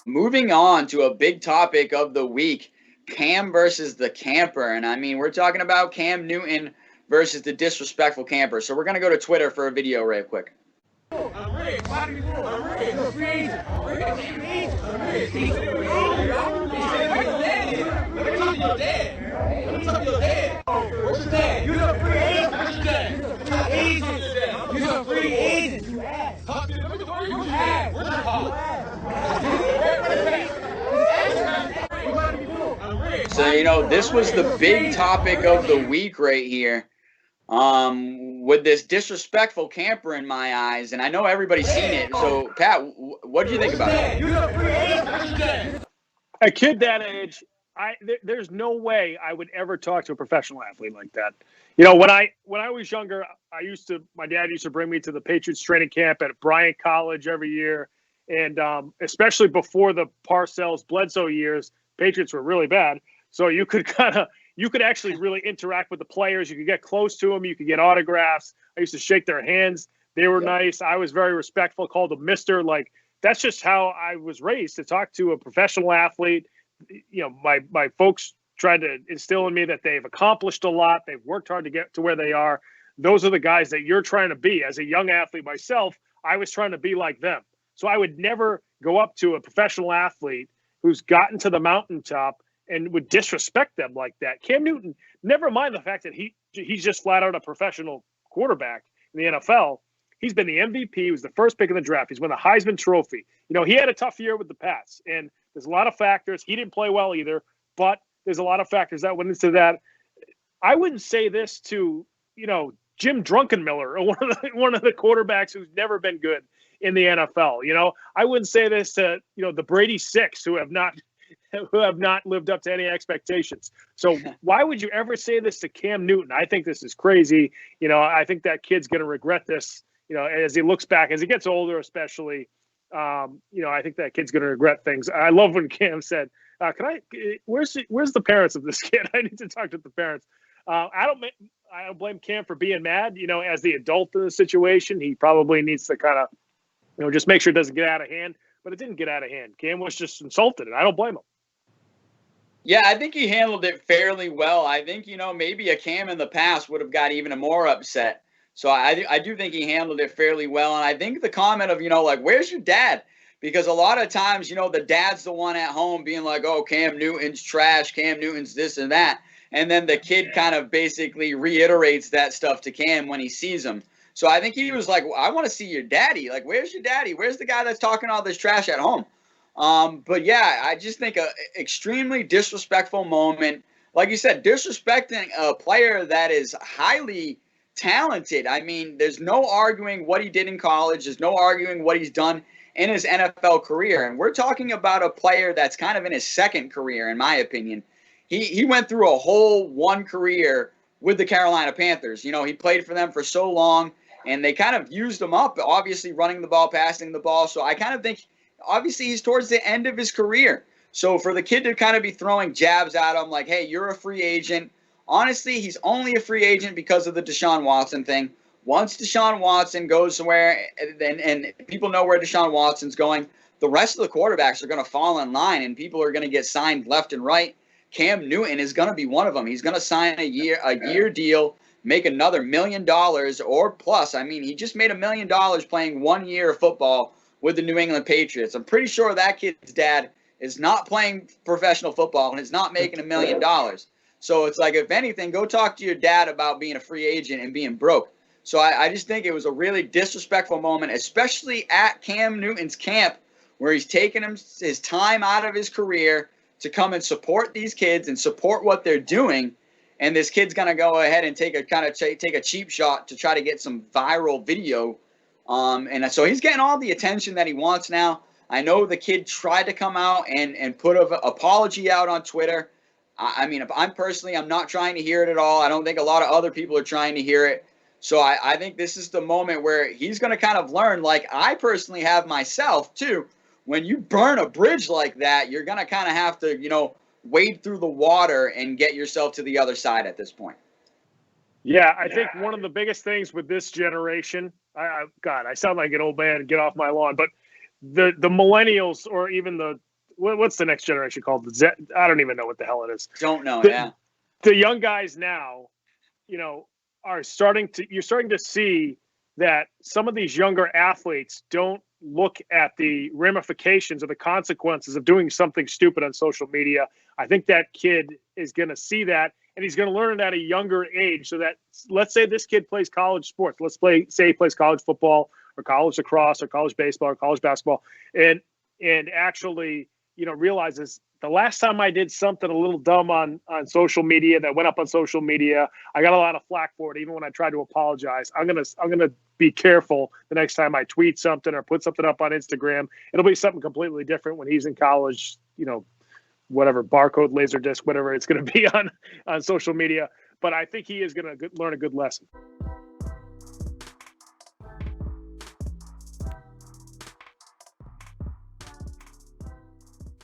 Moving on to a big topic of the week, Cam versus the camper. And I mean, we're talking about Cam Newton versus the disrespectful camper. So we're going to go to Twitter for a video real quick. I'm rich. I'm rich. He's a free agent. He's a free agent. Let me talk to your dad. Let me talk to your dad. What's your dad? You're a free agent. What's your dad? Agent. You're a free agent. You ass. Talk to them. You ass. Where's your father? So, you know, this was the big topic of the week right here. With this disrespectful camper in my eyes, and I know everybody's seen it. So, Pat, what do you think about it? A kid that age, there's no way I would ever talk to a professional athlete like that. You know, when I was younger, my dad used to bring me to the Patriots training camp at Bryant College every year, and especially before the Parcells Bledsoe years, Patriots were really bad. So you could actually really interact with the players. You could get close to them. You could get autographs. I used to shake their hands. They were nice. I was very respectful, called them Mister. Like, that's just how I was raised, to talk to a professional athlete. You know, my folks tried to instill in me that they've accomplished a lot. They've worked hard to get to where they are. Those are the guys that you're trying to be. As a young athlete myself, I was trying to be like them. So I would never go up to a professional athlete who's gotten to the mountaintop and would disrespect them like that. Cam Newton, never mind the fact that he's just flat out a professional quarterback in the NFL. He's been the MVP. He was the first pick in the draft. He's won the Heisman Trophy. You know, he had a tough year with the Pats, and there's a lot of factors. He didn't play well either, but there's a lot of factors that went into that. I wouldn't say this to, you know, Jim Druckenmiller, or one of the quarterbacks who's never been good in the NFL. You know, I wouldn't say this to, you know, the Brady Six who have not lived up to any expectations. So why would you ever say this to Cam Newton? I think this is crazy. You know, I think that kid's going to regret this, you know, as he looks back, as he gets older, especially. You know, I think that kid's going to regret things. I love when Cam said, where's the parents of this kid? I need to talk to the parents. I don't blame Cam for being mad. You know, as the adult in the situation, he probably needs to kind of, you know, just make sure it doesn't get out of hand. But it didn't get out of hand. Cam was just insulted, and I don't blame him. Yeah, I think he handled it fairly well. I think, you know, maybe a Cam in the past would have got even more upset. So I do think he handled it fairly well. And I think the comment of, you know, like, where's your dad? Because a lot of times, you know, the dad's the one at home being like, oh, Cam Newton's trash, Cam Newton's this and that. And then the kid kind of basically reiterates that stuff to Cam when he sees him. So I think he was like, well, I want to see your daddy. Like, where's your daddy? Where's the guy that's talking all this trash at home? But yeah, I just think a extremely disrespectful moment. Like you said, disrespecting a player that is highly talented. I mean, there's no arguing what he did in college. There's no arguing what he's done in his NFL career. And we're talking about a player that's kind of in his second career, in my opinion. He went through a whole one career with the Carolina Panthers. You know, he played for them for so long, and they kind of used him up, obviously running the ball, passing the ball. So I kind of think, obviously, he's towards the end of his career. So for the kid to kind of be throwing jabs at him like, hey, you're a free agent. Honestly, he's only a free agent because of the Deshaun Watson thing. Once Deshaun Watson goes somewhere and people know where Deshaun Watson's going, the rest of the quarterbacks are going to fall in line and people are going to get signed left and right. Cam Newton is going to be one of them. He's going to sign a year deal, make another $1 million or plus. I mean, he just made $1 million playing 1 year of football with the New England Patriots. I'm pretty sure that kid's dad is not playing professional football and is not making $1 million. So it's like, if anything, go talk to your dad about being a free agent and being broke. So I just think it was a really disrespectful moment, especially at Cam Newton's camp, where he's taking his time out of his career to come and support these kids and support what they're doing. And this kid's going to go ahead and take a cheap shot to try to get some viral video. And so he's getting all the attention that he wants now. I know the kid tried to come out and put an apology out on Twitter. I mean, I'm not trying to hear it at all. I don't think a lot of other people are trying to hear it. So I think this is the moment where he's going to kind of learn, like I personally have myself too. When you burn a bridge like that, you're going to kind of have to, you know, wade through the water and get yourself to the other side at this point. Yeah, I think one of the biggest things with this generation, God, I sound like an old man, get off my lawn, but the millennials, or even the what's the next generation called? I don't even know what the hell it is. Don't know. The young guys now, you're starting to see that some of these younger athletes don't look at the ramifications or the consequences of doing something stupid on social media. I think that kid is going to see that, and he's going to learn it at a younger age. So that, let's say this kid plays college sports. Say he plays college football or college lacrosse or college baseball or college basketball, and actually, realizes the last time I did something a little dumb on social media that went up on social media, I got a lot of flack for it. Even when I tried to apologize, I'm gonna be careful the next time I tweet something or put something up on Instagram. It'll be something completely different when he's in college. Whatever barcode, laser disc, whatever it's going to be on social media. But I think he is going to learn a good lesson.